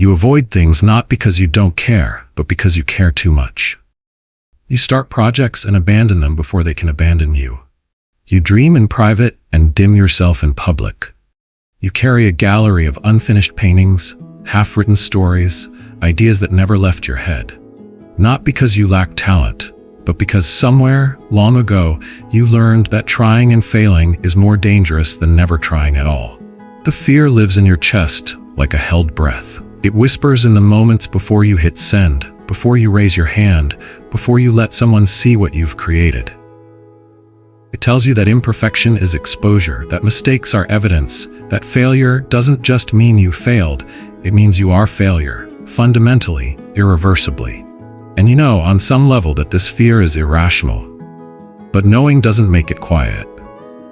You avoid things not because you don't care, but because you care too much. You start projects and abandon them before they can abandon you. You dream in private and dim yourself in public. You carry a gallery of unfinished paintings, half-written stories, ideas that never left your head. Not because you lack talent, but because somewhere, long ago, you learned that trying and failing is more dangerous than never trying at all. The fear lives in your chest like a held breath. It whispers in the moments before you hit send, before you raise your hand, before you let someone see what you've created. It tells you that imperfection is exposure, that mistakes are evidence, that failure doesn't just mean you failed, it means you are failure, fundamentally, irreversibly. And you know, on some level, that this fear is irrational. But knowing doesn't make it quiet.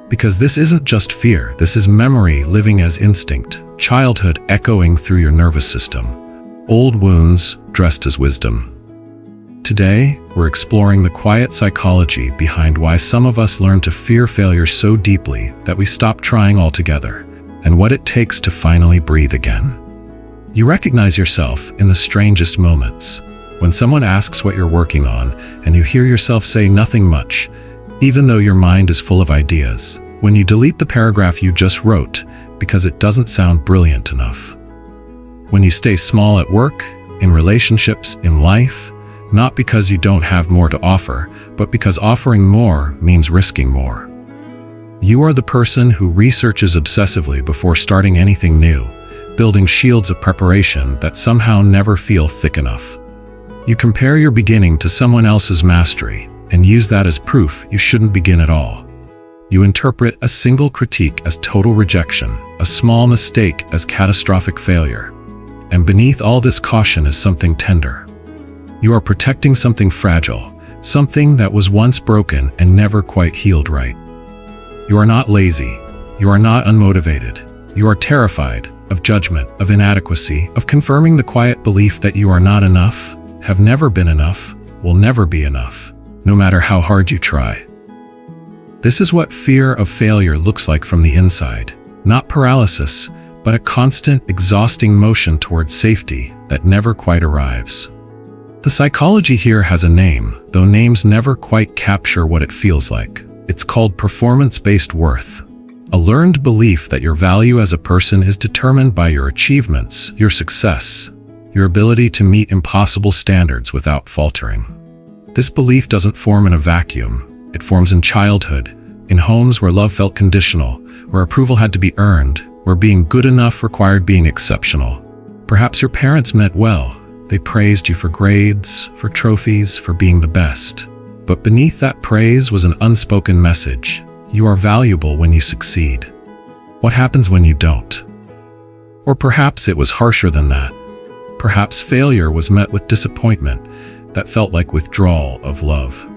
Because this isn't just fear, this is memory living as instinct, childhood echoing through your nervous system, old wounds dressed as wisdom. Today, we're exploring the quiet psychology behind why some of us learn to fear failure so deeply that we stop trying altogether, and what it takes to finally breathe again. You recognize yourself in the strangest moments. When someone asks what you're working on, and you hear yourself say nothing much, even though your mind is full of ideas. When you delete the paragraph you just wrote because it doesn't sound brilliant enough. When you stay small at work, in relationships, in life, not because you don't have more to offer, but because offering more means risking more. You are the person who researches obsessively before starting anything new, building shields of preparation that somehow never feel thick enough. You compare your beginning to someone else's mastery and use that as proof you shouldn't begin at all. You interpret a single critique as total rejection, a small mistake as catastrophic failure. And beneath all this caution is something tender. You are protecting something fragile, something that was once broken and never quite healed right. You are not lazy. You are not unmotivated. You are terrified of judgment, of inadequacy, of confirming the quiet belief that you are not enough, have never been enough, will never be enough, no matter how hard you try. This is what fear of failure looks like from the inside. Not paralysis, but a constant, exhausting motion towards safety that never quite arrives. The psychology here has a name, though names never quite capture what it feels like. It's called performance-based worth. A learned belief that your value as a person is determined by your achievements, your success, your ability to meet impossible standards without faltering. This belief doesn't form in a vacuum. It forms in childhood, in homes where love felt conditional, where approval had to be earned, where being good enough required being exceptional. Perhaps your parents meant well. They praised you for grades, for trophies, for being the best. But beneath that praise was an unspoken message. You are valuable when you succeed. What happens when you don't? Or perhaps it was harsher than that. Perhaps failure was met with disappointment that felt like withdrawal of love.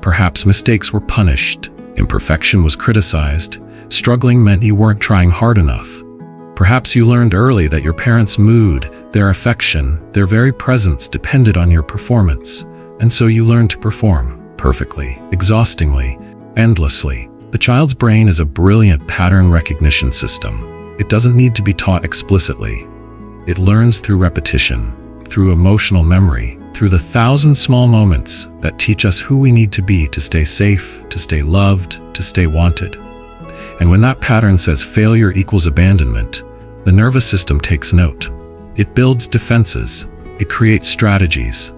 Perhaps mistakes were punished, imperfection was criticized, struggling meant you weren't trying hard enough. Perhaps you learned early that your parents' mood, their affection, their very presence depended on your performance, and so you learned to perform perfectly, exhaustingly, endlessly. The child's brain is a brilliant pattern recognition system. It doesn't need to be taught explicitly. It learns through repetition, through emotional memory, through the 1,000 small moments that teach us who we need to be to stay safe, to stay loved, to stay wanted. And when that pattern says failure equals abandonment, the nervous system takes note. It builds defenses. It creates strategies.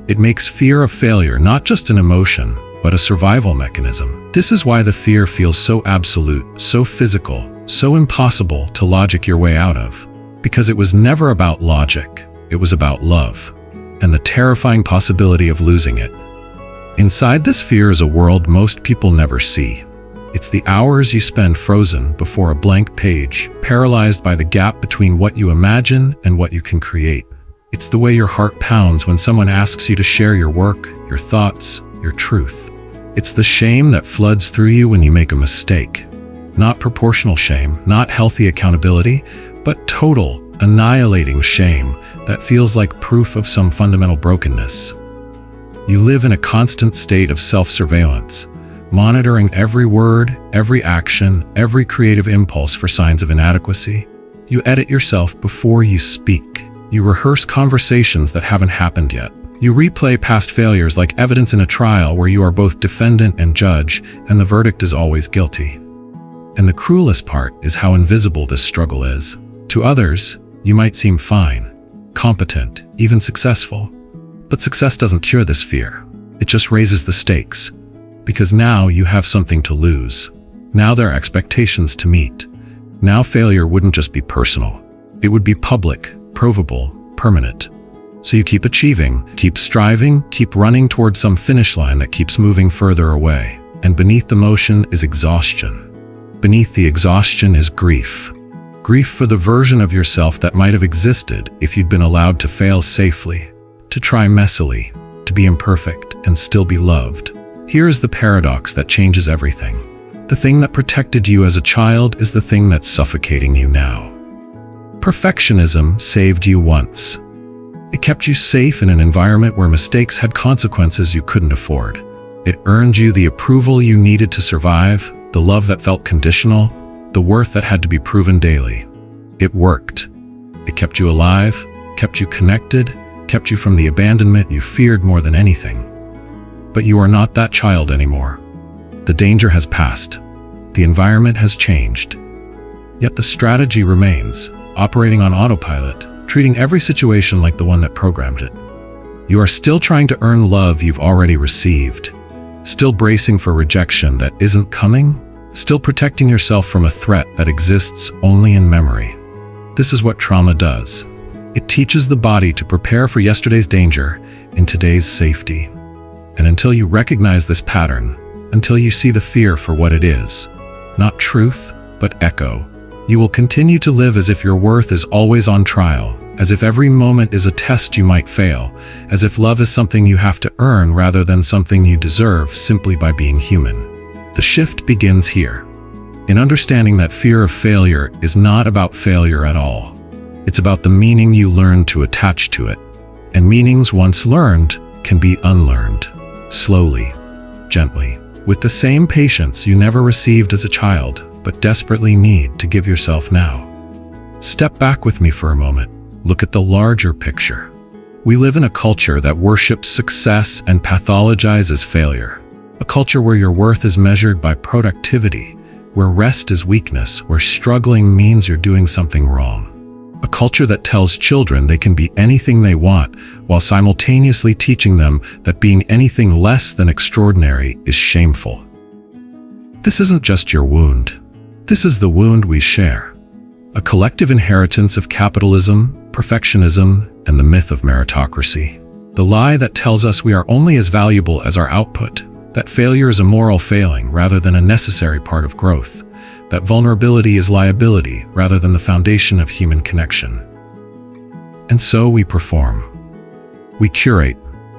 It makes fear of failure not just an emotion, but a survival mechanism. This is why the fear feels so absolute, so physical, so impossible to logic your way out of. Because it was never about logic. It was about love, and the terrifying possibility of losing it. Inside this fear is a world most people never see. It's the hours you spend frozen before a blank page, paralyzed by the gap between what you imagine and what you can create. It's the way your heart pounds when someone asks you to share your work, your thoughts, your truth. It's the shame that floods through you when you make a mistake. Not proportional shame, not healthy accountability, but total, annihilating shame that feels like proof of some fundamental brokenness. You live in a constant state of self-surveillance, monitoring every word, every action, every creative impulse for signs of inadequacy. You edit yourself before you speak. You rehearse conversations that haven't happened yet. You replay past failures like evidence in a trial where you are both defendant and judge, and the verdict is always guilty. And the cruelest part is how invisible this struggle is. To others, you might seem fine, competent, even successful. But success doesn't cure this fear. It just raises the stakes. Because now you have something to lose. Now there are expectations to meet. Now failure wouldn't just be personal. It would be public, provable, permanent. So you keep achieving, keep striving, keep running towards some finish line that keeps moving further away. And beneath the motion is exhaustion. Beneath the exhaustion is grief. Grief for the version of yourself that might have existed if you'd been allowed to fail safely, to try messily, to be imperfect and still be loved. Here is the paradox that changes everything. The thing that protected you as a child is the thing that's suffocating you now. Perfectionism saved you once. It kept you safe in an environment where mistakes had consequences you couldn't afford. It earned you the approval you needed to survive, the love that felt conditional, the worth that had to be proven daily. It worked. It kept you alive, kept you connected, kept you from the abandonment you feared more than anything. But you are not that child anymore. The danger has passed. The environment has changed. Yet the strategy remains, operating on autopilot, treating every situation like the one that programmed it. You are still trying to earn love you've already received, still bracing for rejection that isn't coming, still protecting yourself from a threat that exists only in memory. This is what trauma does. It teaches the body to prepare for yesterday's danger in today's safety. And until you recognize this pattern, until you see the fear for what it is, not truth, but echo, you will continue to live as if your worth is always on trial, as if every moment is a test you might fail, as if love is something you have to earn rather than something you deserve simply by being human. The shift begins here, in understanding that fear of failure is not about failure at all. It's about the meaning you learn to attach to it. And meanings once learned can be unlearned, slowly, gently, with the same patience you never received as a child, but desperately need to give yourself now. Step back with me for a moment. Look at the larger picture. We live in a culture that worships success and pathologizes failure. A culture where your worth is measured by productivity, where rest is weakness, where struggling means you're doing something wrong. A culture that tells children they can be anything they want, while simultaneously teaching them that being anything less than extraordinary is shameful. This isn't just your wound. This is the wound we share. A collective inheritance of capitalism, perfectionism, and the myth of meritocracy. The lie that tells us we are only as valuable as our output, that failure is a moral failing rather than a necessary part of growth, that vulnerability is liability rather than the foundation of human connection. And so we perform. We curate.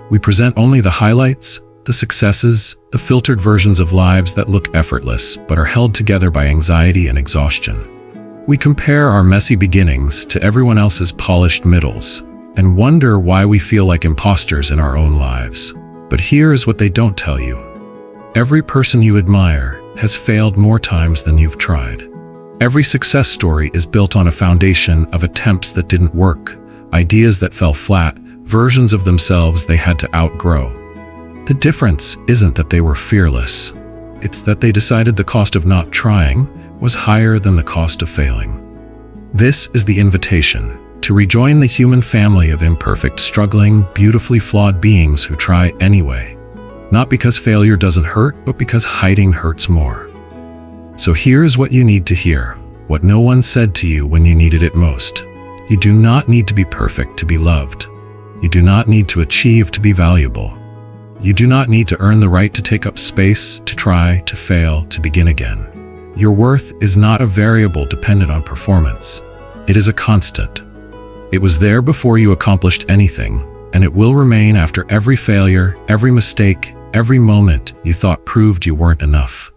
We present only the highlights, the successes, the filtered versions of lives that look effortless but are held together by anxiety and exhaustion. We compare our messy beginnings to everyone else's polished middles and wonder why we feel like imposters in our own lives. But here is what they don't tell you. Every person you admire has failed more times than you've tried. Every success story is built on a foundation of attempts that didn't work, ideas that fell flat, versions of themselves they had to outgrow. The difference isn't that they were fearless. It's that they decided the cost of not trying was higher than the cost of failing. This is the invitation to rejoin the human family of imperfect, struggling, beautifully flawed beings who try anyway. Not because failure doesn't hurt, but because hiding hurts more. So here's what you need to hear, what no one said to you when you needed it most. You do not need to be perfect to be loved. You do not need to achieve to be valuable. You do not need to earn the right to take up space, to try, to fail, to begin again. Your worth is not a variable dependent on performance. It is a constant. It was there before you accomplished anything, and it will remain after every failure, every mistake, every moment you thought proved you weren't enough.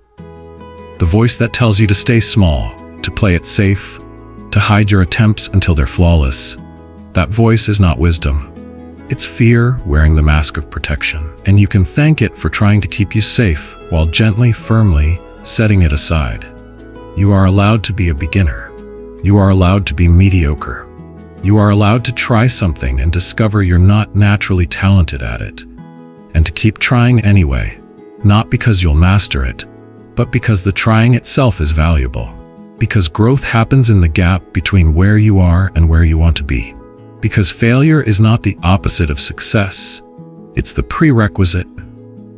The voice that tells you to stay small, to play it safe, to hide your attempts until they're flawless, that voice is not wisdom. It's fear wearing the mask of protection, and you can thank it for trying to keep you safe while gently, firmly setting it aside. You are allowed to be a beginner. You are allowed to be mediocre. You are allowed to try something and discover you're not naturally talented at it, and to keep trying anyway, not because you'll master it, but because the trying itself is valuable. Because growth happens in the gap between where you are and where you want to be. Because failure is not the opposite of success, it's the prerequisite.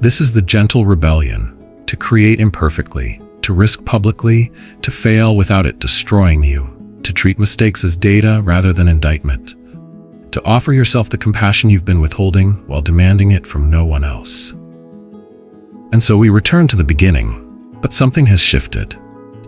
This is the gentle rebellion, to create imperfectly, to risk publicly, to fail without it destroying you, to treat mistakes as data rather than indictment, to offer yourself the compassion you've been withholding while demanding it from no one else. And so we return to the beginning, but something has shifted.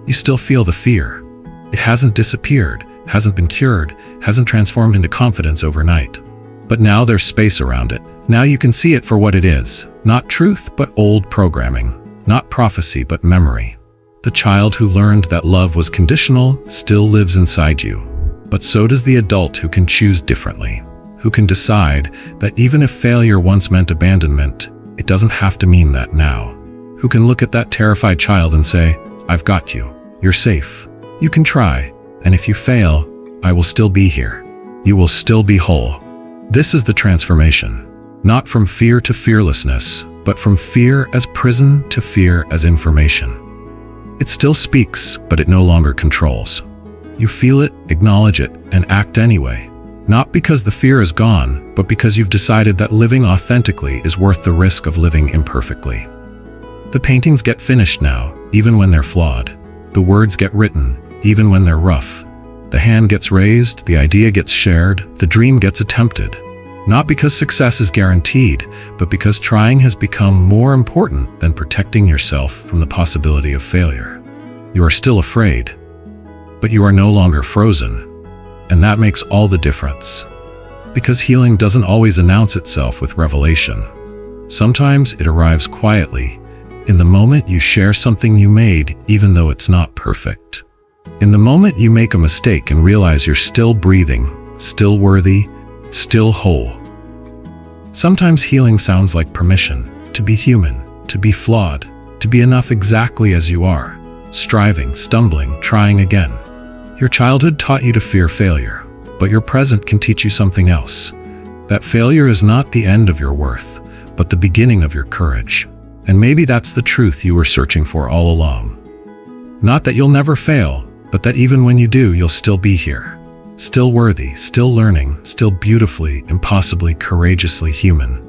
You still feel the fear. It hasn't disappeared, hasn't been cured, hasn't transformed into confidence overnight. But now there's space around it. Now you can see it for what it is. Not truth, but old programming. Not prophecy, but memory. The child who learned that love was conditional still lives inside you. But so does the adult who can choose differently. Who can decide that even if failure once meant abandonment, it doesn't have to mean that now. Who can look at that terrified child and say, I've got you. You're safe. You can try. And if you fail, I will still be here. You will still be whole. This is the transformation. Not from fear to fearlessness, but from fear as prison to fear as information. It still speaks, but it no longer controls. You feel it, acknowledge it, and act anyway. Not because the fear is gone, but because you've decided that living authentically is worth the risk of living imperfectly. The paintings get finished now, even when they're flawed. The words get written, even when they're rough. The hand gets raised, the idea gets shared, the dream gets attempted. Not because success is guaranteed, but because trying has become more important than protecting yourself from the possibility of failure. You are still afraid, but you are no longer frozen, and that makes all the difference. Because healing doesn't always announce itself with revelation. Sometimes it arrives quietly, in the moment you share something you made, even though it's not perfect. In the moment you make a mistake and realize you're still breathing, still worthy, still whole. Sometimes healing sounds like permission to be human, to be flawed, to be enough exactly as you are, striving, stumbling, trying again. Your childhood taught you to fear failure, but your present can teach you something else. That failure is not the end of your worth, but the beginning of your courage. And maybe that's the truth you were searching for all along. Not that you'll never fail, but that even when you do, you'll still be here. Still worthy, still learning, still beautifully, impossibly, courageously human.